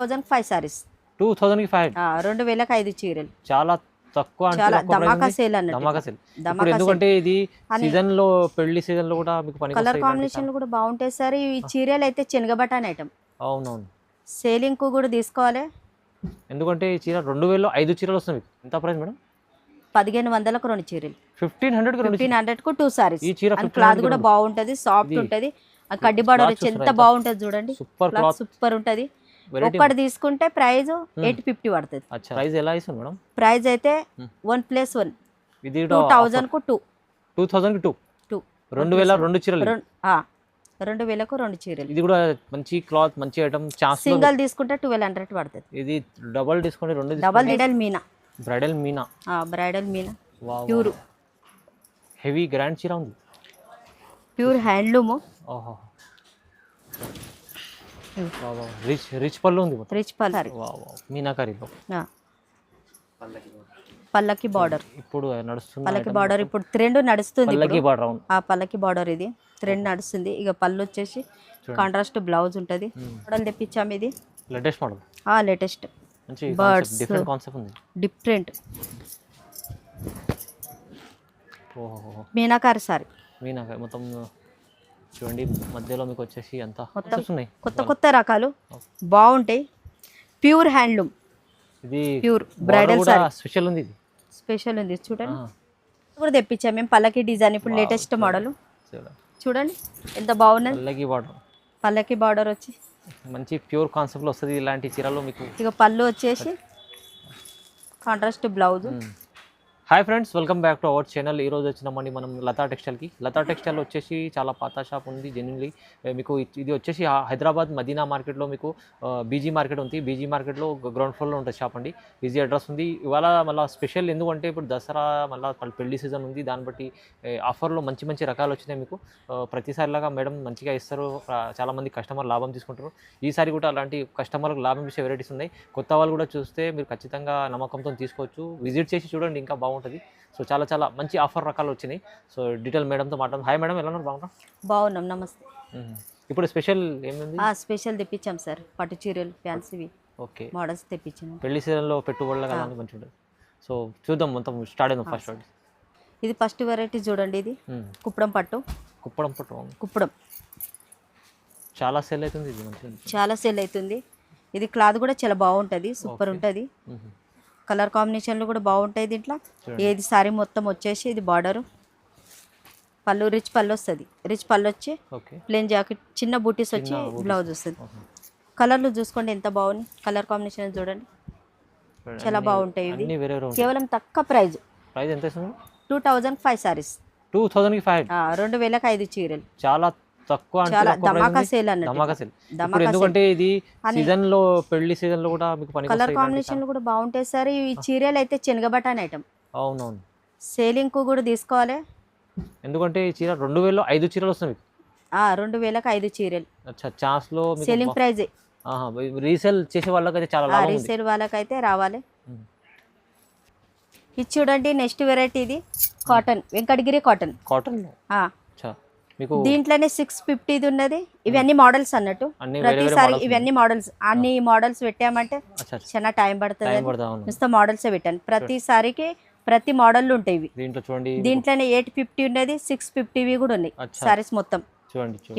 2005 సారీస్ 2005 2005 చీరలు చాలా తక్కువ అంటే చాలా తక్కువ ధమాకా ప్రైస్ సేల్ ఉంది. ధమాకా సేల్. ఇప్పుడు ధమాకా ఎందుకంటే ఇది సీజన్ లో పెళ్లి సీజన్ లో కూడా మీకు పనికి కలర్ వస్తాయి ఇలాంటి కాంబినేషన్లు కూడా బాగుంటాయి సార్. ఈ చీరలు అయితే శనగబటాన్ ఐటమ్ అవునవును. సేలింగ్ కు కూడా తీసుకోవాలి. ఎందుకంటే ఈ చీర 2000లో 5 చీరలు వస్తాయి మీకు. ఎంత ప్రైస్ మేడం? 1500కు 2 చీరలు, 1500 కి 2 1500కు 2 సారీస్. ఈ చీర అండ్ క్లాత్ కూడా బాగుంటది, సాఫ్ట్ ఉంటది. ఆ కడ్డీ బార్డర్ వచ్చి ఎంత బాగుంటది చూడండి. సూపర్ క్లాత్ క్లాత్ సూపర్ ఉంటది. వెరైటీ. ఒక్కటి తీసుకుంటే ప్రైస్ 850 పడుతుంది. అచ్చా ప్రైస్ ఎలా ఇస్తుంది మేడం? ప్రైస్ అయితే 1+1 ఇది 2000కు 2 2000 కి 2 2 2002 చీరలు. 2000కు 2 చీరలు. ఇది కూడా మంచి క్లాత్, మంచి ఐటమ్. ఛాన్స్ సింగిల్ తీసుకుంటే 1200 పడుతుంది. ఇది డబుల్ డిస్కౌంట్, రెండు double bridal Meena, bridal Meena. Bridal Meena wow, pure heavy grand చీర ఉంది. Pure handloom. ఓహో వావ్, రిచ్ రిచ్ పళ్ళు ఉంది మొత్తం. రిచ్ పల్లారి. వావ్ వావ్, మీనాకారిలో పల్లకి బార్డర్. ఇప్పుడు నడుస్తుంది పల్లకి బార్డర్ ఇప్పుడు ట్రెండ్ నడుస్తుంది. పల్లకి బార్డర్. అవును, ఆ పల్లకి బార్డర్ ఇది ట్రెండ్ నడుస్తుంది. ఇక పళ్ళు వచ్చేసి కాంట్రాస్ట్ బ్లౌజ్ ఉంటది. మోడల్ తెప్పించాము. ఇది లేటెస్ట్ మోడల్. లేటెస్ట్ మంచి బర్డ్స్, డిఫరెంట్ కాన్సెప్ట్ ఉంది. డిఫరెంట్ ఓహో మీనాకారి సారీ. మీనాకారి మొత్తం చూడండి. మధ్యలో మీకు వచ్చేసి అంతా మొత్తం ఉన్నాయి. కొత్త కొత్త రకాలు బాగుంటాయి. ప్యూర్ హ్యాండ్లూమ్, ఇది ప్యూర్ బ్రైడల్ సారీ. స్పెషల్ ఉంది. ఇది స్పెషల్ ఉంది చూడండి. కూడా తెప్పించాము మేము పల్లకి డిజైన్. ఇప్పుడు లేటెస్ట్ మోడల్ చూడండి ఎంత బాగున్నది. పల్లకి బార్డర్, పల్లకి బార్డర్ వచ్చి మంచి ప్యూర్ కాన్సెప్ట్ లో వస్తుంది. ఇలాంటి చీరలు మీకు. ఇక పళ్ళు వచ్చేసి contrast blouse. Hi friends, welcome back to our channel. ఈరోజు వచ్చినామండి మనం లతా టెక్స్టైల్కి. లతా టెక్స్టైల్ వచ్చేసి చాలా పాత షాప్ ఉంది. జెన్యున్లీ మీకు ఇది వచ్చేసి హైదరాబాద్ మదీనా మార్కెట్లో మీకు బీజీ మార్కెట్ ఉంది. బీజీ మార్కెట్లో గ్రౌండ్ ఫ్లోర్లో ఉంటుంది షాప్ అండి. ఈజీ అడ్రస్ ఉంది. ఇవాళ మళ్ళీ స్పెషల్ ఎందుకంటే ఇప్పుడు దసరా మళ్ళీ పెళ్లి సీజన్ ఉంది. దాన్ని బట్టి ఆఫర్లో మంచి మంచి రకాలు వచ్చినాయి మీకు. ప్రతిసారిలాగా మేడం మంచిగా ఇస్తారు. చాలామంది కస్టమర్ లాభం తీసుకుంటారు. ఈసారి కూడా అలాంటి కస్టమర్లకు లాభం ఇచ్చే వెరైటీస్ ఉన్నాయి. కొత్త వాళ్ళు కూడా చూస్తే మీరు ఖచ్చితంగా నమ్మకంతో తీసుకోవచ్చు. విజిట్ చేసి చూడండి, ఇంకా బాగుంటుంది. సో చాలా చాలా మంచి ఆఫర్ రకాలు వచ్చినాయి. సో డీటెయిల్ మేడంతో మాట్లాడదాం. హాయ్ మేడం, ఎలా ఉన్నారు? బాగున్నాం, నమస్తే. ఇప్పుడు స్పెషల్ ఏమైంది? స్పెషల్ తెప్పించాం సార్. పట్టు చీరలు ఫ్యాన్సీవి ఓకే మోడల్స్ తెప్పించాం. పెళ్లి సీజన్లో పెట్టుబడులు కదా మంచిగా ఉంటుంది. సో చూద్దాం, మొత్తం స్టార్ట్ అయింది. ఫస్ట్ ఇది ఫస్ట్ వెరైటీ చూడండి. ఇది కుప్పడం పట్టు. కుప్పడం పట్టు, కుప్పడం చాలా సేల్ అవుతుంది. ఇది మంచిగా చాలా సేల్ అవుతుంది. ఇది క్లాత్ కూడా చాలా బాగుంటుంది, సూపర్ ఉంటుంది. కలర్ కాంబినేషన్లు కూడా బాగుంటాయి దీంట్లో. ఏది సారీ మొత్తం వచ్చేసి ఇది బార్డరు, పళ్ళు రిచ్ పళ్ళు వస్తుంది. రిచ్ పళ్ళు వచ్చి ప్లెయిన్ జాకెట్, చిన్న బూటీస్ వచ్చి బ్లౌజ్ వస్తుంది. కలర్లు చూసుకోండి ఎంత బాగుంది. కలర్ కాంబినేషన్ చూడండి చాలా బాగుంటాయి. ఇది కేవలం తక్కువ ప్రైజ్. ప్రైస్ ఎంత? 2005 సారీస్. 2005 2005 చీరలు. చాలా తక్కువ, చాలా ధమాకా సేల్ ధమాకా సేల్. ఇప్పుడు ఎందుకంటే ఇది సీజన్ లో పెళ్లి సీజన్ లో కూడా మీకు పనికి కలర్ కాంబినేషన్లు కూడా బాగుంటాయి సార్. ఈ చీరలు అయితే శనగబటాన్ ఐటమ్. అవునవును, సేలింగ్ కు కూడా తీసుకోవాలి. ఎందుకంటే ఈ చీర 2000లో 5 చీరలు వస్తాయి మీకు. 2005 చీరలు. అచ్చా, ఛాన్స్ లో సేలింగ్ ప్రైజ్. రీసేల్ చేసే వాళ్ళకైతే చాలా లాభం ఉంది. రీసేల్ వాళ్ళకైతే రావాలి. ఇది చూడండి నెక్స్ట్ వెరైటీ. ఇది కాటన్, వెంకటగిరి కాటన్. కాటన్ దీంట్లోనే 650 ఉన్నది. ఇవన్నీ మోడల్స్ అన్నట్టు. ప్రతిసారి ఇవన్నీ మోడల్స్, అన్ని మోడల్స్ పెట్టామంటే చాలా టైం పడుతుంది. చూస్తే మోడల్స్ పెట్టాను. ప్రతిసారికి ప్రతి మోడల్ ఉంటాయి ఇవి. దీంట్లోనే 850 ఉన్నది, 650 కూడా ఉన్నాయి సారీస్ మొత్తం.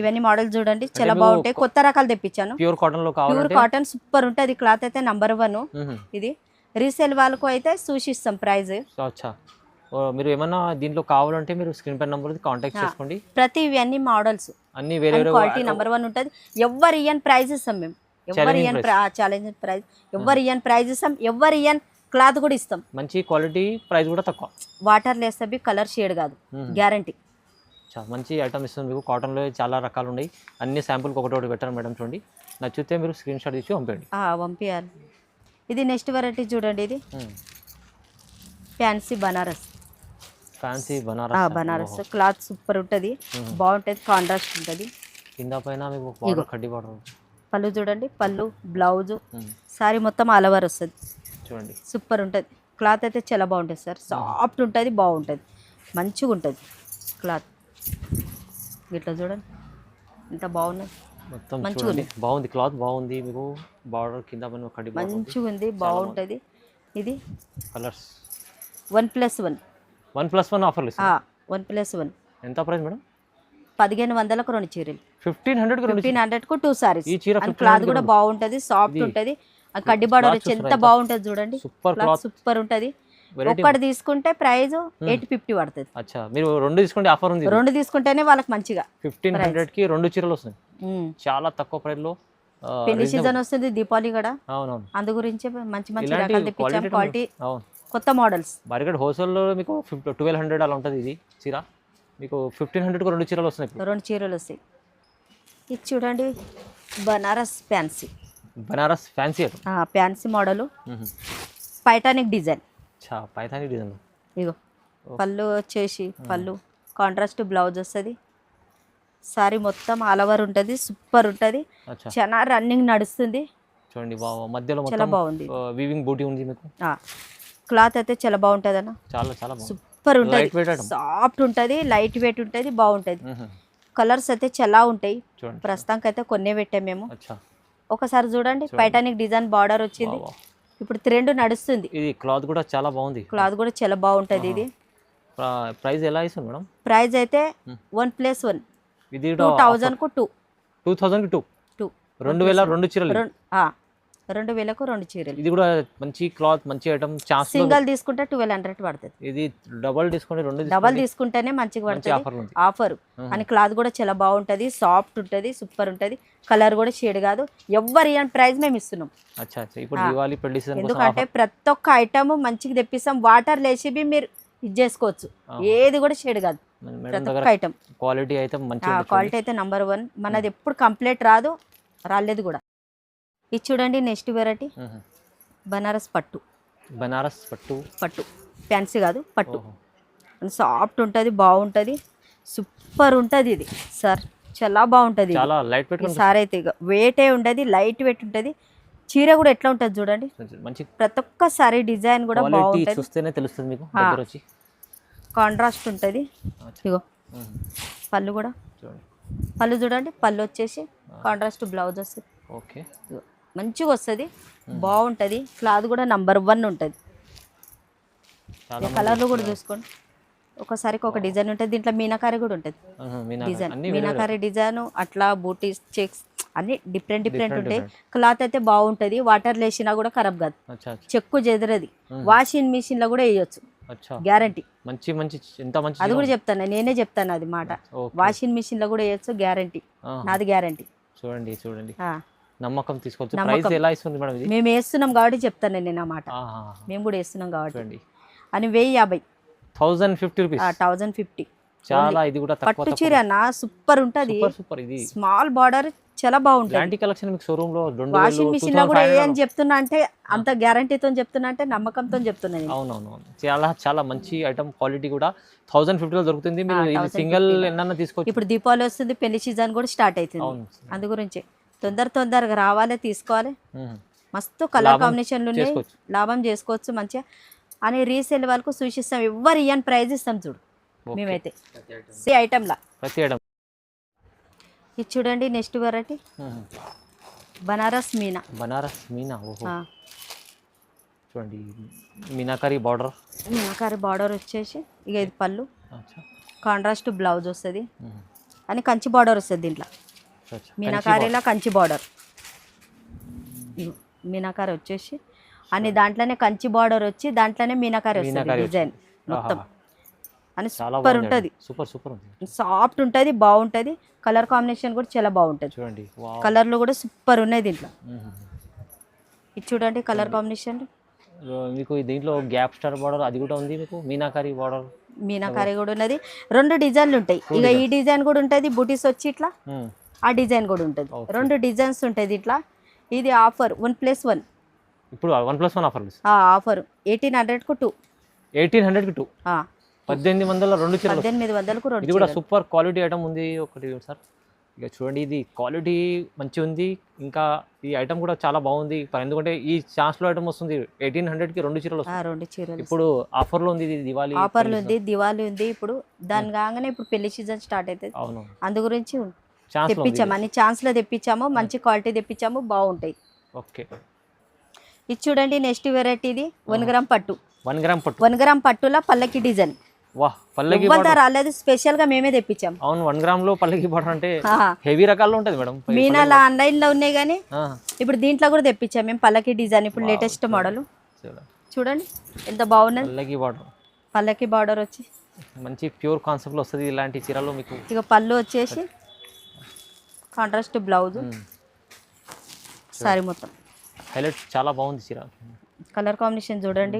ఇవన్నీ మోడల్స్ చూడండి చాలా బాగుంటాయి. కొత్త రకాలు తెప్పించాను. ప్యూర్ కాటన్ లో ప్యూర్ కాటన్ సూపర్ ఉంటుంది. క్లాత్ అయితే నంబర్ 1. ఇది రీసేల్ వాళ్ళకు అయితే సూచిస్తాం ప్రైస్. మీరు ఏమన్నా దీంట్లో కావాలంటే మీరు స్క్రీన్ పై నంబర్ కాంటాక్ట్ చేసుకోండి. ప్రతి ఇవన్నీ మోడల్స్ అన్ని వేరే వేరే క్వాలిటీ నంబర్ 1 ఉంటుంది. ఎవరు ఇయన్ ప్రైస్ ఇస్తాం మేము. ఎవరు ఇయన్ ఛాలెంజ్ ప్రైస్. ఎవరు ఇయన్ ప్రైస్ ఇస్తాం. ఎవరు ఇయన్ క్లాత్ కూడా ఇస్తాం. మంచి క్వాలిటీ, ప్రైస్ కూడా తక్కువ. వాటర్ లేస్తే కలర్ షేడ్ కాదు, గ్యారంటీ. మంచి ఐటమ్ ఇస్తుంది మీకు. కాటన్లో చాలా రకాలు ఉన్నాయి. అన్ని శాంపుల్కి ఒకటి పెట్టారు మేడం. చూడండి, నచ్చితే మీరు స్క్రీన్ షాట్ తీసి పంపండి. పంపించాలి. ఇది నెక్స్ట్ వెరైటీ చూడండి. ఇది fancy Banaras. Fancy Banaras. Banaras cloth super ఉంటుంది, బాగుంటుంది. కాంట్రాస్ట్ ఉంటుంది. కింద పైన మీకు బార్డర్, కడ్డీ బార్డర్. పళ్ళు చూడండి, పళ్ళు బ్లౌజ్ సారీ మొత్తం ఆల్ ఓవర్ వస్తుంది. చూడండి సూపర్ ఉంటుంది. క్లాత్ అయితే చాలా బాగుంటుంది సార్. సాఫ్ట్ ఉంటుంది, బాగుంటుంది, మంచిగా ఉంటుంది క్లాత్. ఇట్లా చూడండి ఎంత బాగున్నది. మొత్తం మంచిగా చూడండి బాగుంది, క్లాత్ బాగుంది, మీకు బార్డర్ కింద పైన కడ్డీ బార్డర్ మంచిగా ఉంది, బాగుంటుంది. ఇది కలర్స్ 1+1 1+1 ఆఫర్లు ఇస్తారు. 1+1 ఎంత ప్రైస్ మేడం? 1500కు 2 చీరలు, 1500కి 2 1500కు 2 సారీస్. ఈ చీర అండ్ క్లాత్ కూడా బాగుంటుంది, సాఫ్ట్ ఉంటుంది. ఆ కడ్డీ బార్డర్ వచ్చి ఎంత బాగుంటుంది చూడండి, సూపర్ క్లాత్ క్లాత్. సూపర్ ఉంటుంది. ఒక్కటి తీసుకుంటే ప్రైస్ 850 పడుతుంది. అచ్చా, మీరు 2 తీసుకుంటే ఆఫర్ ఉంది. 2 తీసుకుంటేనే వాళ్ళకి మంచిగా 1500కి 2 చీరలు వస్తాయి. చాలా తక్కువ ప్రైస్ లో. పెళ్లి సీజన్ వస్తుంది, దీపావళి కూడా. అవునవును, అందు గురించి మంచి మంచి ఇలాంటి రకాలు తెప్పించాం, క్వాలిటీ అవును. కొత్త మోడల్స్. మార్కెట్ హోల్సేల్లో మీకు 1200 అలా ఉంటుంది ఇది చీర, మీకు 1500కి 2 చీరలు వస్తున్నాయి ఇప్పుడు. 2 చీరలు వస్తాయి. ఇది చూడండి, Banaras fancy. Banaras fancy fancy model, పైటానిక్ డిజైన్. పైథాని డిజైన్. ఇగో పళ్ళు వచ్చేసి, పళ్ళు కాంట్రాస్ట్ బ్లౌజ్ వస్తుంది. సారీ మొత్తం ఆల్ ఓవర్ ఉంటుంది, సూపర్ ఉంటుంది. చాలా రన్నింగ్ నడుస్తుంది చూడండి, మధ్యలో చాలా బాగుంది. వీవింగ్ బూటీ ఉంది మీకు. క్లాత్ అయితే చాలా బాగుంటుంది అన్న, చాలా చాలా సూపర్ ఉంటుంది, సాఫ్ట్ ఉంటుంది, లైట్ వెయిట్ ఉంటుంది, బాగుంటుంది. కలర్స్ అయితే చాలా ఉంటాయి. ప్రస్తుతానికి అయితే కొన్నే పెట్టాం మేము. ఒకసారి చూడండి, పైటానిక్ డిజైన్ బార్డర్ వచ్చింది, ఇప్పుడు ట్రెండ్ నడుస్తుంది. ఇది క్లాత్ కూడా చాలా బాగుంది, క్లాత్ కూడా చాలా బాగుంటుంది. ఇది ప్రైస్ ఎలా ఇస్తుంది మేడం? ప్రైస్ అయితే 1+1 ఇది 2000కు 2. 2000కి 2. 2000 చీరలు. 2000కు 2 చీరలు. ఇది కూడా మంచి క్లాత్, మంచి ఐటమ్. సింగిల్ తీసుకుంటే 1200 పడుతుంది. ఇది డబల్ తీసుకుంటే 2 డబల్ తీసుకుంటేనే మంచిగా పడుతుంది ఆఫర్. అని క్లాత్ కూడా చాలా బాగుంటుంది, సాఫ్ట్ ఉంటుంది, సూపర్ ఉంటుంది. కలర్ కూడా షేడ్ కాదు, ఎవరి ప్రైస్ మేము ఇస్తున్నాం. ఇప్పుడు దివాళీ పెళ్లి సీజన్, ఎందుకంటే ప్రతి ఒక్క ఐటమ్ మంచిగా తెప్పిస్తాం. వాటర్ లేచి మీరు ఇది చేసుకోవచ్చు, ఏది కూడా షేడ్ కాదు. ప్రతి ఒక్క ఐటమ్ క్వాలిటీ అయితే మంచి, క్వాలిటీ అయితే నెంబర్ 1. మనది ఎప్పుడు కంప్లీట్ రాదు, రాలేదు కూడా. ఇది చూడండి, నెక్స్ట్ వెరైటీ బనారస్ పట్టు. బనారస్ పట్టు, పట్టు ఫ్యాన్సీ కాదు, పట్టు. సాఫ్ట్ ఉంటుంది, బాగుంటుంది, సూపర్ ఉంటుంది. ఇది సార్ చాలా బాగుంటుంది. చాలా లైట్ వెయిట్ సార్ అయితే వెయిటే ఉండదు, లైట్ వెయిట్ ఉంటుంది. చీర కూడా ఎట్లా ఉంటుంది చూడండి, మంచి. ప్రతి ఒక్క సారీ డిజైన్ కూడా బాగుంటుంది, చూస్తేనే తెలుస్తుంది మీకు. దగ్గర వచ్చి కాంట్రాస్ట్ ఉంటుంది. ఇగో పళ్ళు కూడా చూడండి, పళ్ళు చూడండి, పళ్ళు వచ్చేసి కాంట్రాస్ట్ బ్లౌజ్ వస్తుంది. ఓకే, మంచిగా వస్తుంది, బాగుంటుంది. క్లాత్ కూడా నెంబర్ 1 ఉంటుంది. కలర్లు కూడా చూసుకోండి, ఒకసారికి ఒక డిజైన్ ఉంటుంది. దీంట్లో మీనాకారి కూడా ఉంటుంది, డిజైన్ మీనాకారి డిజైన్, అట్లా బూటీస్, చెక్స్ అన్ని డిఫరెంట్ డిఫరెంట్ ఉంటాయి. క్లాత్ అయితే బాగుంటుంది, వాటర్ లేసినా కూడా ఖరాబ్ కాదు, చెక్కు చెదరది. వాషింగ్ మిషన్ లో కూడా వేయొచ్చు, గ్యారంటీ. మంచి మంచి, ఎంత మంచి. అది కూడా చెప్తాను, నేనే చెప్తాను అది మాట. వాషింగ్ మిషన్ లో కూడా వేయొచ్చు, గ్యారంటీ, నాది గ్యారంటీ. చూడండి చూడండి, నమ్మకం తీసుకోవచ్చు. ప్రైస్ ఎలా ఇస్తుంది మేడం ఇది? మేము వేస్తున్నాం కాబట్టి చెప్తాను నేను ఆ మాట, మేము కూడా వేస్తున్నాం కాబట్టి. అని 1050. 1050 రూపీస్. 1050 చాలా. ఇది కూడా పట్టు చీర అన్న, సూపర్ ఉంటుంది, సూపర్. ఇది స్మాల్ బార్డర్, చాలా బాగుంటుంది. ఇలాంటి కలెక్షన్ మీకు షోరూమ్ లో వాషింగ్ మిషన్ లో కూడా అని చెప్తున్నా అంటే, అంత గ్యారంటీతో చెప్తున్నా అంటే, నమ్మకంతో చెప్తున్నాను. అవునవును, చాలా చాలా మంచి ఐటమ్. క్వాలిటీ కూడా 1050 లో దొరుకుతుంది. మీరు సింగిల్ ఎన్న తీసుకోవచ్చు. ఇప్పుడు దీపావళి వస్తుంది, పెళ్లి సీజన్ కూడా స్టార్ట్ అవుతుంది, అందు గురించి తొందరగా రావాలి, తీసుకోవాలి. మస్తు కలర్ కాంబినేషన్లు ఉన్నాయి, లాభం చేసుకోవచ్చు మంచిగా. అని రీసేల్ వాళ్ళకు సూచిస్తాం, ఎవరు ఇయ్యని ప్రైజ్ ఇస్తాం చూడు మేమైతే ఐటమ్లా, ప్రతి ఐటమ్. ఇది చూడండి, నెక్స్ట్ వెరైటీ బనారస్ మీనా. బనారస్ మీనా, ఓహో చూడండి, మీనాకారి బార్డర్. మీనాకారి బార్డర్ వచ్చేసి, ఇక ఇది పళ్ళు, కాంట్రాస్ట్ బ్లౌజ్ వస్తుంది. అని కంచి బార్డర్ వస్తుంది దీంట్లో, మీనాకారిలా కంచి బార్డర్. మీనాకారి వచ్చేసి అని దాంట్లోనే కంచి బార్డర్ వచ్చి, దాంట్లోనే మీనాకారి వస్తుంది డిజైన్ మొత్తం. అని సూపర్ ఉంటుంది, సూపర్ సూపర్, సాఫ్ట్ ఉంటుంది, బాగుంటుంది. కలర్ కాంబినేషన్ కూడా చాలా బాగుంటుంది చూడండి, కలర్లు కూడా సూపర్ ఉన్నాయి దీంట్లో. ఇది చూడండి కలర్ కాంబినేషన్. మీకు దీంట్లో గ్యాప్ స్టార్ బార్డర్ అది కూడా ఉంది మీకు, మీనాకారి బార్డర్. మీనాకారి కూడా ఉన్నది, 2 డిజైన్లు ఉంటాయి. ఇక ఈ డిజైన్ కూడా ఉంటుంది, బుటీస్ వచ్చి ఇట్లా, ఆ డిజైన్ కూడా ఉంటుంది. 2 డిజైన్స్ ఉంటుంది ఇట్లా. ఇది ఆఫర్ 1+1. ఇప్పుడు 1+1 ఆఫర్. ఆఫర్ 1800కు 2. 1800కి 2. 1800 2 చీరలు. 1800కు 2. ఇది కూడా సూపర్ క్వాలిటీ ఐటమ్ ఉంది ఒకటి సార్. ఇక చూడండి, ఇది క్వాలిటీ మంచిగా ఉంది. ఇంకా ఈ ఐటమ్ కూడా చాలా బాగుంది, ఎందుకంటే ఈ ఛాన్స్లో ఐటమ్ వస్తుంది. 1800కి 2 చీరలు వస్తాయి. 2 చీరలు ఇప్పుడు ఆఫర్లో ఉంది. ఇది దివాళీ ఆఫర్లు ఉంది, దివాళీ ఉంది. ఇప్పుడు దాని కాగానే ఇప్పుడు పెళ్లి సీజన్ స్టార్ట్ అవుతుంది, అవును. అందు గురించి ఛాన్స్ తెప్పించాము, అన్ని ఛాన్స్లో తెప్పించాము, మంచి క్వాలిటీ తెప్పించాము, బాగుంటాయి. ఓకే, ఇది చూడండి నెక్స్ట్ వెరైటీ, ఇది 1 గ్రామ్ పట్టు. 1 గ్రామ్ పట్టు. 1 గ్రామ్ పట్టులా పల్లకి డిజైన్. వాహ్, పల్లకి ఎవ్వరు రాలేదు, స్పెషల్ గా మేమే తెప్పించాం. అవును, 1 గ్రామ్ లో పల్లకి బార్డర్ అంటే హెవీ రకాల్లో ఉంటది మేడం. మీనాల ఆన్లైన్ లో ఉన్నాయి కానీ ఇప్పుడు దీంట్లో కూడా తెప్పించాం మేము పల్లకి డిజైన్. ఇప్పుడు లేటెస్ట్ మోడల్ చూడండి ఎంత బాగున్నది. పల్లకి బార్డర్, పల్లకి బార్డర్ వచ్చి మంచి ప్యూర్ కాన్సెప్ట్ లో వస్తుంది ఇలాంటి చీరలో మీకు. ఇక పళ్ళు వచ్చేసి కాంట్రాస్ట్ బ్లౌజ్, సారీ మొత్తం హైలైట్ చాలా బాగుంది చీర. కలర్ కాంబినేషన్ చూడండి,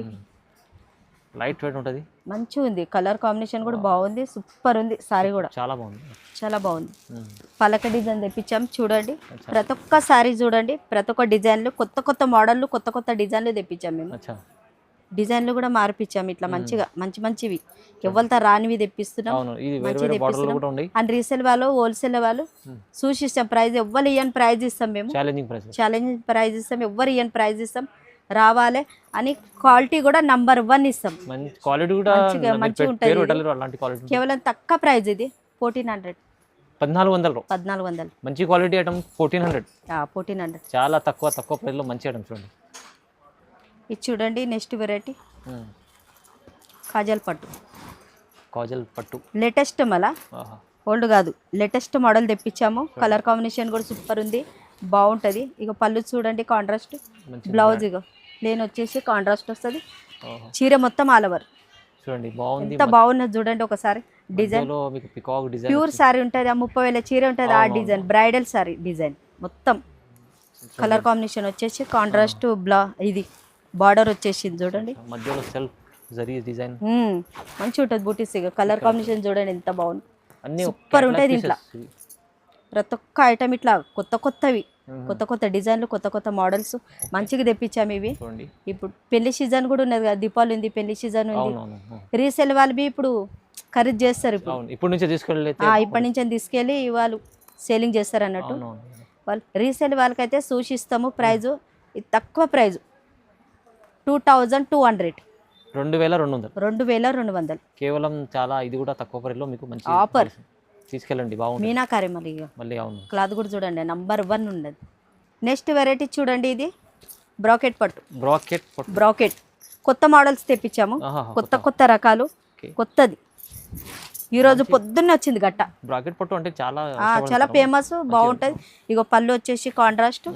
లైట్ వెయిట్ ఉంటుంది, మంచిగా ఉంది. కలర్ కాంబినేషన్ కూడా బాగుంది, సూపర్ ఉంది. సారీ కూడా చాలా బాగుంది, చాలా బాగుంది. పలక డిజైన్ తెప్పించాం చూడండి. ప్రతి ఒక్క సారీ చూడండి, ప్రతి ఒక్క డిజైన్లు కొత్త కొత్త మోడళ్ళు, కొత్త కొత్త డిజైన్లు తెప్పించాం మేము. డిజైన్లు కూడా మార్పించాం ఇట్లా మంచిగా, మంచి మంచివి ఎవరితో రానివి తెప్పిస్తున్నాం. మంచిగా తెప్పిస్తున్నాం. అండ్ రీసేల్ వాళ్ళు, హోల్సేల్ వాళ్ళు సూచిస్తాం ప్రైస్. ఎవ్వరు ఇయ్యని ప్రైజ్ ఇస్తాం మేము, ఛాలెంజింగ్ ప్రైజ్ ఇస్తాం. ఎవ్వరు ఇయ్యని ప్రైజ్ ఇస్తాం, రావాలి అని. క్వాలిటీ కూడా నంబర్ 1 ఇస్తాం. క్వాలిటీ కూడా మంచిగా ఉంటుంది. కేవలం తక్కువ ప్రైస్, ఇది 1400. 1400 మంచి క్వాలిటీ ఐటమ్ 1400 చాలా తక్కువ ప్రైస్ లో మంచి ఐటమ్ చూడండి. ఇది చూడండి నెక్స్ట్ వెరైటీ కాజల్ పట్టు. లేటెస్ట్ మళ్ళా ఓల్డ్ కాదు, లేటెస్ట్ మోడల్ తెప్పించాము. కలర్ కాంబినేషన్ కూడా సూపర్ ఉంది, బాగుంటుంది. ఇక పళ్ళు చూడండి కాంట్రాస్ట్, బ్లౌజ్ ఇక ప్లేన్ వచ్చేసి కాంట్రాస్ట్ వస్తుంది. చీర మొత్తం ఆల్ ఓవర్ చూడండి, బాగుంది. ఎంత బాగున్నది చూడండి ఒకసారి. డిజైన్ ప్యూర్ సారీ ఉంటుంది, ఆ 30,000 చీర ఉంటుంది. ఆ డిజైన్ బ్రైడల్ సారీ డిజైన్ మొత్తం. కలర్ కాంబినేషన్ వచ్చేసి కాంట్రాస్ట్ ఇది బార్డర్ వచ్చేసింది చూడండి, మధ్యలో సెల్ఫ్ జరీ డిజైన్ మంచిగా ఉంటుంది. బూటీస్ ఇక కలర్ కాంబినేషన్ చూడండి ఎంత బాగుంది, సూపర్ ఉంటుంది. ఇట్లా ప్రతి ఒక్క ఐటమ్ ఇట్లా కొత్త కొత్తవి, కొత్త కొత్త డిజైన్లు, కొత్త కొత్త మోడల్స్ మంచిగా తెప్పించాము. ఇవి ఇప్పుడు పెళ్లి సీజన్ కూడా ఉన్నది కదా, దీపావళి ఉంది, పెళ్లి సీజన్ ఉంది. రీసేల్ వాళ్ళు ఇప్పుడు ఖరీదు చేస్తారు. ఇప్పటి నుంచి తీసుకెళ్ళి వాళ్ళు సేలింగ్ చేస్తారు అన్నట్టు. వాళ్ళు రీసేల్ వాళ్ళకైతే సూచిస్తాము ప్రైజు. ఇది తక్కువ ప్రైజు 2200. 2200 కేవలం. చాలా ఇది కూడా తక్కువ ప్రైస్లో మీకు మంచి ఆఫర్. తీసుకెళ్ళండి, బాగుంది. మీనాకారి మళ్ళీ అవును, క్లాత్ కూడా చూడండి నంబర్ 1 ఉన్నది. నెక్స్ట్ వెరైటీ చూడండి, ఇది బ్రాకెట్ పట్టు. కొత్త మోడల్స్ తెప్పించాము, కొత్త కొత్త రకాలు, కొత్తది. ఈరోజు పొద్దున్నే వచ్చింది గట్ట. బ్రాకెట్ పట్టు అంటే చాలా ఫేమస్, బాగుంటుంది. ఇగో పళ్ళు వచ్చేసి కాంట్రాస్ట్,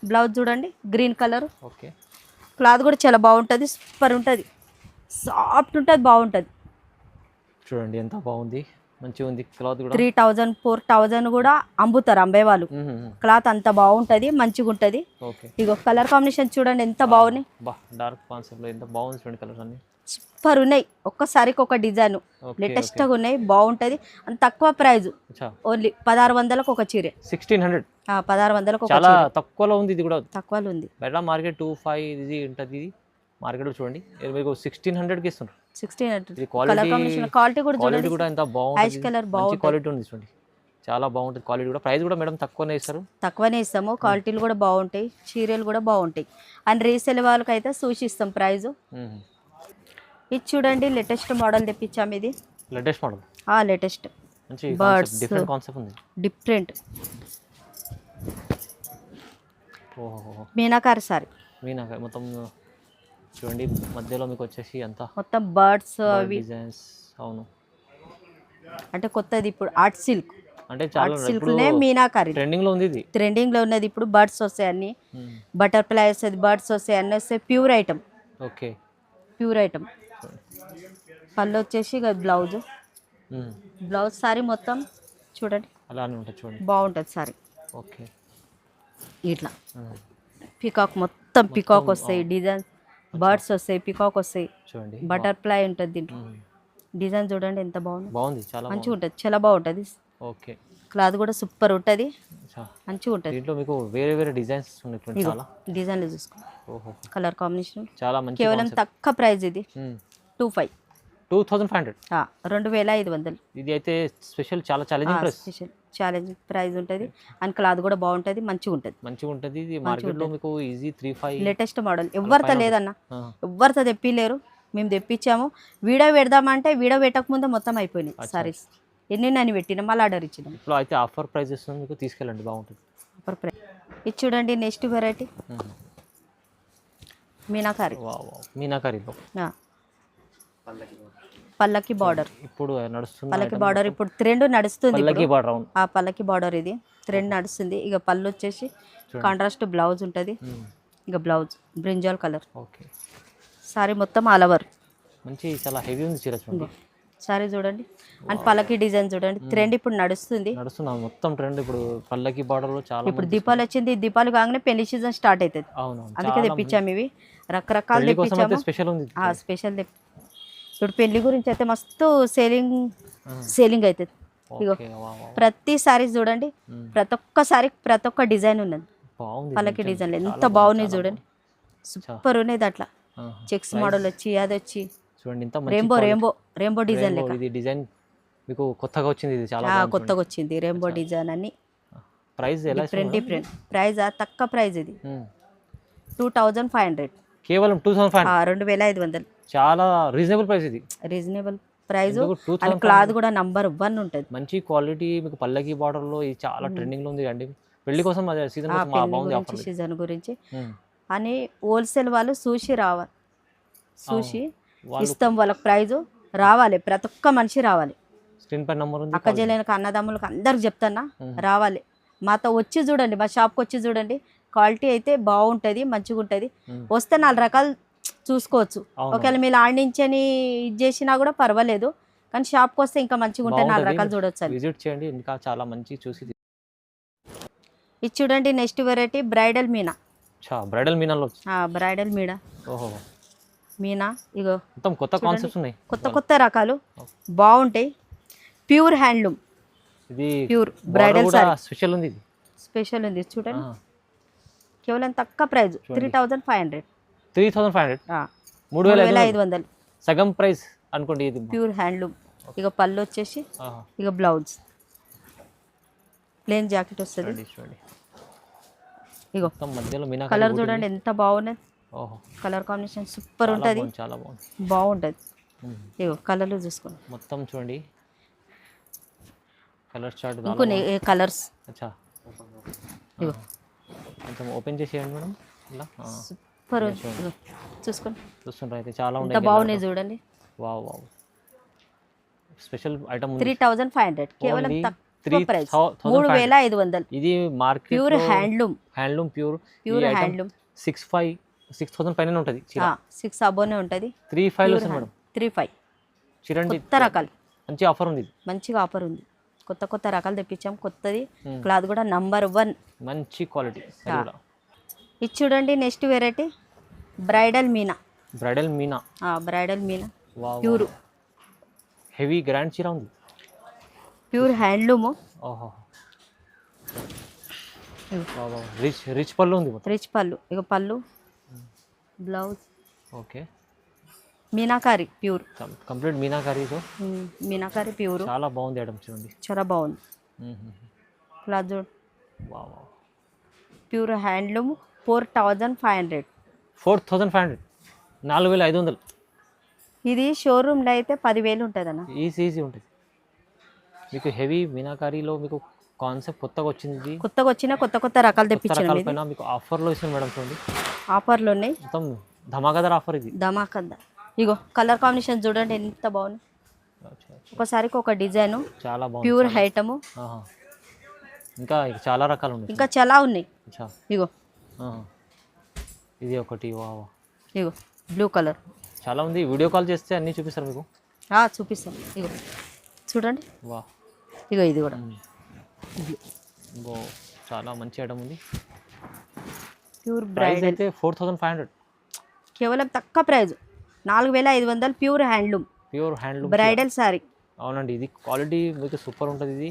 బ్లౌజ్ చూడండి గ్రీన్ కలర్. క్లాత్ కూడా చాలా బాగుంటుంది, సూపర్ ఉంటుంది, సాఫ్ట్ ఉంటుంది, బాగుంటుంది. చూడండి ఎంత బాగుంది, మంచిగా ఉంది. క్లాత్ కూడా 3000 4000 కూడా అమ్ముతారు అమ్మే వాళ్ళు. క్లాత్ అంత బాగుంటుంది, మంచిగా ఉంటుంది. ఇగో కలర్ కాంబినేషన్ చూడండి ఎంత బాగున్నాయి. డార్క్ కాన్సెప్ట్ లో ఎంత బాగుంది చూడండి, కలర్స్ అన్ని సూపర్ ఉన్నాయి. ఒక్కసారికి ఒక డిజైన్ లేటెస్ట్గా ఉన్నాయి, బాగుంటుంది. అంత తక్కువ ప్రైజ్, ఓన్లీ 1600కు ఒక చీర. 1600 1600కు చాలా తక్కువలో ఉంది. ఇది కూడా తక్కువలో ఉంది. బయట మార్కెట్ 25 ఇది ఉంటుంది. ఇది మార్కెట్లో చూడండి మీకు 1600కి ఇస్తున్నారు. 1600 క్వాలిటీ కూడా ఎంత బాగుంది, క్వాలిటీ ఉంది చూడండి, చాలా బాగుంటుంది. క్వాలిటీ కూడా ప్రైస్ కూడా మేడం తక్కువనే ఇస్తాము. క్వాలిటీలు కూడా బాగుంటాయి, చీరలు కూడా బాగుంటాయి. అండ్ రీసేల్ వాళ్ళకి అయితే సూచిస్తాం ప్రైజ్. ఇది చూడండి లేటెస్ట్ మోడల్ తెప్పించాము. ఇది latest model, latest birds, different concept ఉంది, డిఫరెంట్. మీనాకారి సారీ, మొత్తం చూడండి. మధ్యలో మీకు వచ్చేసి అంతా మొత్తం బర్డ్స్ అవి డిజైన్స్. అవును, అంటే కొత్తది ఇప్పుడు ఆర్ట్ సిల్క్. అంటే చాలా సిల్క్ మీనాకారి ట్రెండింగ్ లో ఉంది. ఇది ట్రెండింగ్ లో ఉన్నది. ఇప్పుడు బర్డ్స్ వస్తాయి, అన్ని బటర్ఫ్లై వస్తుంది, బర్డ్స్ వస్తాయి, అన్ని వస్తాయి. Pure item. Pure item. పళ్ళు వచ్చేసి బ్లౌజ్ సారీ మొత్తం చూడండి అలానే ఉంటుంది, చూడండి బాగుంటుంది సారీ. ఓకే, ఇట్లా పికాక్ మొత్తం పికాక్ వస్తాయి, డిజైన్ బర్డ్స్ వస్తాయి, పికాక్ వస్తాయి, చూడండి బటర్ఫ్లై ఉంటుంది దీంట్లో. డిజైన్ చూడండి ఎంత బాగుంది, చాలా మంచిగా ఉంటుంది, చాలా బాగుంటుంది. ఓకే, క్లాత్ కూడా సూపర్ ఉంటుంది, మంచిగా ఉంటుంది. దీంట్లో మీకు వేరే వేరే డిజైన్స్ ఉన్నాయి, చాలా డిజైన్లు చూసుకోండి. కలర్ కాంబినేషన్ చాలా మంచి. కేవలం తక్కువ ప్రైస్, ఇది 2500. 2500. ఇది అయితే స్పెషల్, చాలా ఛాలెంజింగ్ ప్రైస్. ఛాలెంజింగ్ ప్రైస్ ఉంటుంది. అండ్ క్లాత్ కూడా బాగుంటుంది, మంచిగా ఉంటుంది. ఇది మార్కెట్లో మీకు ఈజీ 35 లేటెస్ట్ మోడల్. ఎవరితో లేదన్న, ఎవరితో తెప్పిలేరు, మేము తెప్పించాము. వీడియో పెడదామంటే వీడియో పెట్టక ముందే మొత్తం అయిపోయినాయి సారీస్. ఎన్ని అని పెట్టినా మళ్ళీ ఆర్డర్ ఇచ్చినాం. ఇప్పుడు అయితే ఆఫర్ ప్రైస్ ఇస్తుంది మీకు, తీసుకెళ్ళండి బాగుంటుంది. Offer price. ఇది చూడండి నెక్స్ట్ వెరైటీ మీనాకారి. మీనాకారీలో పల్లకి బార్డర్. ఇప్పుడు నడుస్తుంది పల్లకి బార్డర్ ఇప్పుడు ట్రెండ్ నడుస్తుంది. పల్లకి బార్డర్. అవును, ఆ పల్లకి బార్డర్ ఇది ట్రెండ్ నడుస్తుంది. ఇక పళ్ళు వచ్చేసి కాంట్రాస్ట్ బ్లౌజ్ ఉంటుంది. ఇక blouse brinjal colour. Okay. Sorry మొత్తం ఆల్ ఓవర్ మంచి చాలా హెవీ ఉంది చీర చూడండి. సారీ చూడండి అండ్ పల్లకి డిజైన్ చూడండి. ట్రెండ్ ఇప్పుడు నడుస్తుంది. మొత్తం ట్రెండ్ ఇప్పుడు పల్లకి బార్డర్ లో చాలా. ఇప్పుడు దీపావళి వచ్చింది. దీపావళి కాగానే పెళ్లి సీజన్ స్టార్ట్ అవుతుంది. అవును, అందుకే తెప్పించాము ఇవి రకరకాలు తెప్పించాము. స్పెషల్ ఉంది. స్పెషల్ ఇప్పుడు పెళ్లి గురించి అయితే మస్తు సేలింగ్ అవుతుంది. ఇగో ప్రతి సారీస్ చూడండి, ప్రతి ఒక్క సారీ ప్రతి ఒక్క డిజైన్ ఉన్నది. పల్లకి డిజైన్ ఎంత బాగున్నాయి చూడండి, సూపర్ ఉన్నాయి. అట్లా చెక్స్ మోడల్ వచ్చి అది వచ్చి చూడండి, ఇంత రెయిన్బో డిజైన్ లెక్క. ఇది డిజైన్ మీకు కొత్తగా వచ్చింది, ఇది చాలా కొత్తగా వచ్చింది రెయిన్బో డిజైన్ అని. ప్రైస్ ఎలా? Different price. తక్కువ ప్రైస్ ఇది 2500. కేవలం 2500. చాలా రీజనబుల్ ప్రైస్. ఇది రీజనబుల్ ప్రైస్. క్లాత్ కూడా నంబర్ 1 ఉంటుంది. మంచి క్వాలిటీ. మీకు పల్లకి బార్డర్ లో ఇది చాలా ట్రెండింగ్ లో ఉంది అండి. పెళ్లి కోసం సీజన్ కోసం బాగుంది ఆఫర్. సీజన్ గురించి అని హోల్సేల్ వాళ్ళు చూసి రావాలి, చూసి ఇస్తాం వాళ్ళకి. ప్రైజ్ రావాలి, ప్రతి ఒక్క మనిషి రావాలి. స్క్రీన్ పై నంబర్ ఉంది. అక్క చెల్లెనికి అన్నదమ్ములకు అందరికి చెప్తానా రావాలి. మాతో వచ్చి చూడండి, మా షాప్కి వచ్చి చూడండి. క్వాలిటీ అయితే బాగుంటుంది, మంచిగా ఉంటుంది. వస్తే 4 రకాలు చూసుకోవచ్చు. ఒకవేళ మీరు ఆడించని ఇది చేసినా కూడా పర్వాలేదు, కానీ షాప్కి వస్తే ఇంకా మంచిగా ఉంటాయి. 4 రకాలు చూడొచ్చు. విజిట్ చేయండి, ఇంకా చాలా మంచి చూసి. ఇది చూడండి next variety bridal Meena. Bridal మీనాలో బ్రైడల్ మీనా. ఓహో, మీనా. ఇగో మొత్తం కొత్త కాన్సెప్ట్స్ ఉన్నాయి, కొత్త రకాలు బాగుంటాయి. Pure handloom. ఇది ప్యూర్ బ్రైడల్ సారీ. స్పెషల్ ఉంది, ఇది స్పెషల్ ఉంది చూడండి. కేవలం తక్కువ ప్రైస్ 3500. 3500 సగం ప్రైస్ అనుకోండి. ఇది ప్యూర్ హ్యాండ్లూమ్. ఇక పళ్ళు వచ్చేసి ఇక బ్లౌజ్ ప్లేన్ జాకెట్ వస్తుంది. ఇగో మధ్యలో కలర్ చూడండి ఎంత బాగున్నది. కలర్ కాంబినేషన్ సూపర్ ఉంటుంది, చాలా బాగుంటుంది. ఇగో కలర్లు చూసుకోండి మొత్తం చూడండి. కలర్ చార్ట్ ఇంకొన్ని కలర్స్. ఇగో కొంచెం ఓపెన్ చేసేయండి మేడం. ఇలా సూపర్ చూసుకోండి. చూస్తుంటారు అయితే చాలా ఎంత బాగున్నాయి చూడండి. Wow wow, special item. 3500 కేవలం తక్కువ ప్రైస్. 3500. ఇది market pure handloom. Pure handloom. 6000 పైన ఉంటుంది. 6 అబోనే ఉంటుంది. 35 వస్తుంది మేడం. 35 చూడండి, కొత్త రకాలు. మంచి ఆఫర్ ఉంది, మంచిగా ఆఫర్ ఉంది. కొత్త రకాలు తెప్పించాం. కొత్తది క్లాత్ కూడా నంబర్ 1, మంచి క్వాలిటీ. ఇది చూడండి next variety bridal Meena. Bridal Meena pure heavy grand చీర ఉంది. Pure handloom. ఓహో, రిచ్ పళ్ళు ఉంది. రిచ్ పళ్ళు. ఇక పళ్ళు blouse. Okay. Meenakari pure. Complete మీనాకారీతో. మీనాకారి ప్యూర్. చాలా బాగుంది ఐటమ్ చూడండి, చాలా బాగుంది. క్లాత్ చూడు. Pure handloom. 4500. 4500. ఇది షోరూమ్లో అయితే 10,000 ఉంటుంది అన్న. ఈజీ ఉంటుంది. మీకు హెవీ మీనాకారీలో మీకు కాన్సెప్ట్ కొత్తగా వచ్చింది. కొత్త రకాలు తెప్పించాను. మీకు ఆఫర్లో ఇస్తుంది మేడం చూడండి. ఆఫర్లు ఉన్నాయి. మొత్తం ధమాకాదార్ ఆఫర్ ఇది. ధమాకాదార్. ఇగో కలర్ కాంబినేషన్ చూడండి ఎంత బాగుంది. ఒకసారికి ఒక డిజైన్. చాలా బాగుంది. Pure item. ఇంకా చాలా రకాలు ఉన్నాయి. ఇంకా చాలా ఉన్నాయి. ఇగో ఇది ఒకటి. ఇగో బ్లూ కలర్. చాలా ఉంది. వీడియో కాల్ చేస్తే అన్నీ చూపిస్తారు మీకు. చూపిస్తాను. ఇగో చూడండి. వా. ఇగో ఇది కూడా చాలా మంచి ఐటమ్ ఉంది. ప్యూర్ ప్రైస్ అయితే 4500. కేవలం తక్కువ price 4500. Pure handloom. Bridal sorry. అవునండి, ఇది క్వాలిటీ మీకు సూపర్ ఉంటుంది. ఇది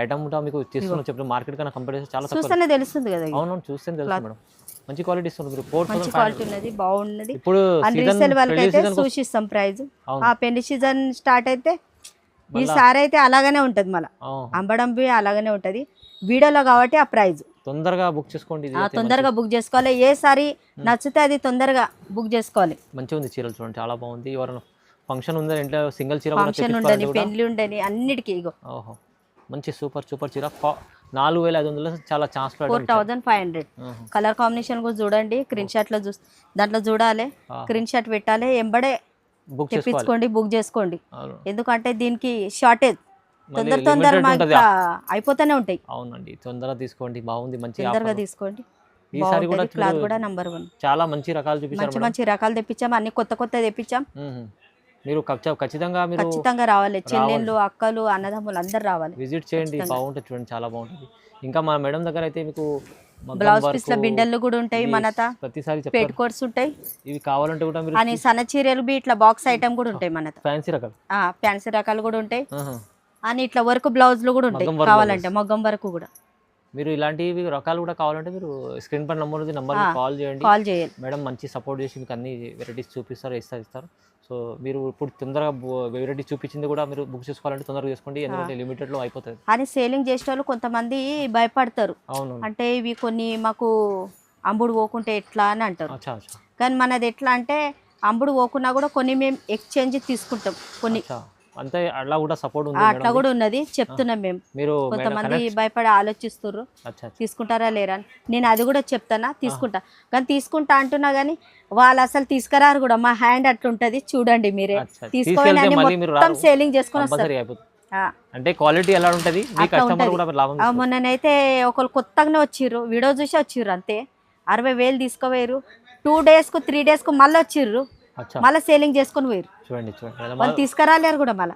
ఐటమ్ మీకు తీసుకుని చెప్పిన మార్కెట్ కన్నా కంపేర్ చేస్తే చాలా చూస్తేనే తెలుస్తుంది కదా. అవునవును, చూస్తేనే తెలుస్తుంది మేడం. మంచి క్వాలిటీ ఇస్తుంది. మంచి క్వాలిటీ ఉన్నది, బాగున్నది. ఇప్పుడు రీసేల్ వాళ్ళకి అయితే సూచిస్తాం ప్రైస్. పెళ్లి సీజన్ స్టార్ట్ అయితే ఈ సారీ అయితే అలాగనే ఉంటుంది. మళ్ళీ అమ్మడం అలాగనే ఉంటుంది వీడియోలో కాబట్టి ఆ ప్రైస్. తొందరగా బుక్ చేసుకోండి. తొందరగా బుక్ చేసుకోవాలి. ఏ సారీ నచ్చితే అది తొందరగా బుక్ చేసుకోవాలి. మంచిగా ఉంది చీరలు చూడండి, చాలా బాగుంది. ఎవరైనా ఫంక్షన్ ఉందా ఇంట్లో సింగిల్ చీర కూడా ఫంక్షన్ ఉండని తెప్పించుకోవాలంటే కూడా పెళ్లి ఉండని అన్నిటికీ ఇగో ఓహో మంచి సూపర్ చీర 4500 చాలా ఛాన్స్ 4500. కలర్ కాంబినేషన్ కూడా చూడండి, స్క్రీన్ షాట్ లో దాంట్లో చూడాలి, స్క్రీన్ షాట్ పెట్టాలి, ఎంబడే బుక్ తెప్పించుకోండి, బుక్ చేసుకోండి. అవును. ఎందుకంటే దీనికి షార్టేజ్ మళ్ళీ తొందర limited మాకు ఉంటది. ఇట్లా అయిపోతూనే ఉంటాయి. అవునండి తొందరగా తీసుకోండి, బాగుంది మంచి తొందరగా offer. తీసుకోండి. ఈసారి కూడా బాగుంటది, క్లాత్ మీరు కూడా నంబర్ 1. చాలా మంచి రకాలు చూపించారు మంచి మేడం. మంచి రకాలు తెప్పించాం, అన్ని కొత్త తెప్పించాం. మీరు ఖచ్చితంగా మీరు ఖచ్చితంగా రావాలి, చెల్లెళ్ళు అక్కలు అన్నదమ్ములు అందరు రావాలి. విజిట్ చేయండి, బాగుంటుంది చూడండి, చాలా బాగుంటుంది. ఇంకా మా మేడం దగ్గర అయితే మీకు మగ్గం బ్లౌజ్ work, పీస్ లో బిండెళ్ళు కూడా ఉంటాయి, ఇవి మనత ప్రతిసారి పెట్ చెప్తారు. కోట్స్ ఉంటాయి, ఇవి కావాలంటే కూడా మీరు అని సన్న చీరలు బి ఇట్లా బాక్స్ ఐటమ్ కూడా ఉంటాయి మనత. ఫ్యాన్సీ రకాలు ఫ్యాన్సీ రకాలు కూడా ఉంటాయి, అని ఇట్లా వర్క్ బ్లౌజ్లు కూడా ఉంటాయి. మగ్గం work కావాలంటే మగ్గం వరకు కూడా మీరు ఇలాంటివి రకాలు కూడా కావాలంటే మీరు స్క్రీన్ పై నంబర్ ఉంది, నంబర్ కాల్ చేయండి. కాల్ చేయాలి. మేడం మంచి సపోర్ట్ చేసి మీకు అన్ని వెరైటీస్ చూపిస్తారు, ఇస్తారు. సో మీరు ఇప్పుడు తొందరగా వెరైటీస్ చూపించింది కూడా మీరు బుక్ చేసుకోవాలంటే తొందరగా చేసుకోండి, ఎందుకంటే లిమిటెడ్లో అయిపోతుంది. అని సేలింగ్ చేసే వాళ్ళు కొంతమంది భయపడతారు, అవును. అంటే ఇవి కొన్ని మాకు అంబుడు పోకుంటే ఎట్లా అని అంటారు. అచ్చా అచ్చా కానీ మనది ఎట్లా అంటే అంబుడు పోకున్నా కూడా కొన్ని మేము ఎక్స్చేంజ్ తీసుకుంటాం, కొన్ని అచ్చా. అంతే అట్లా కూడా సపోర్ట్ ఉంది అట్లా కూడా ఉన్నది, చెప్తున్నాం మేము. మీరు కొంతమంది భయపడి ఆలోచిస్తుర్రు అచ్చా తీసుకుంటారా లేరా అని. నేను అది కూడా చెప్తానా, తీసుకుంటా. కానీ తీసుకుంటా అంటున్నా కానీ వాళ్ళు అసలు తీసుకురారు కూడా, మా హ్యాండ్ అట్లుంటది చూడండి మీరే. తీసుకోవాలి అని మొత్తం సేలింగ్ చేసుకొని వస్తారు. అంటే క్వాలిటీ ఎలా ఉంటది, మీ కస్టమర్ కూడా లాభం తీసుకోవాలి. మొన్ననైతే ఒకళ్ళు కొత్తగానే వచ్చిర్రు, వీడియో చూసి వచ్చిర్రు, అంతే 60,000 తీసుకోపోయారు. 2 days కు 3 days కు మళ్ళీ వచ్చిర్రు, మళ్ళీ సేలింగ్ చేసుకొని పోయారు. చూడండి వాళ్ళు తీసుకురాలేరు కూడా మళ్ళీ.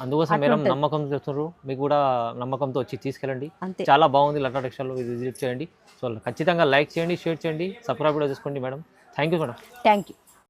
అందుకోసం మీరు నమ్మకం చేస్తున్నారు, మీకు కూడా నమ్మకంతో వచ్చి తీసుకెళ్ళండి. అంతే, చాలా బాగుంది లతా టెక్స్టైల్, విజిట్ చేయండి. సో ఖచ్చితంగా లైక్ చేయండి, షేర్ చేయండి, సబ్స్క్రైబ్ కూడా చేసుకోండి madam. Thank you madam. Thank you.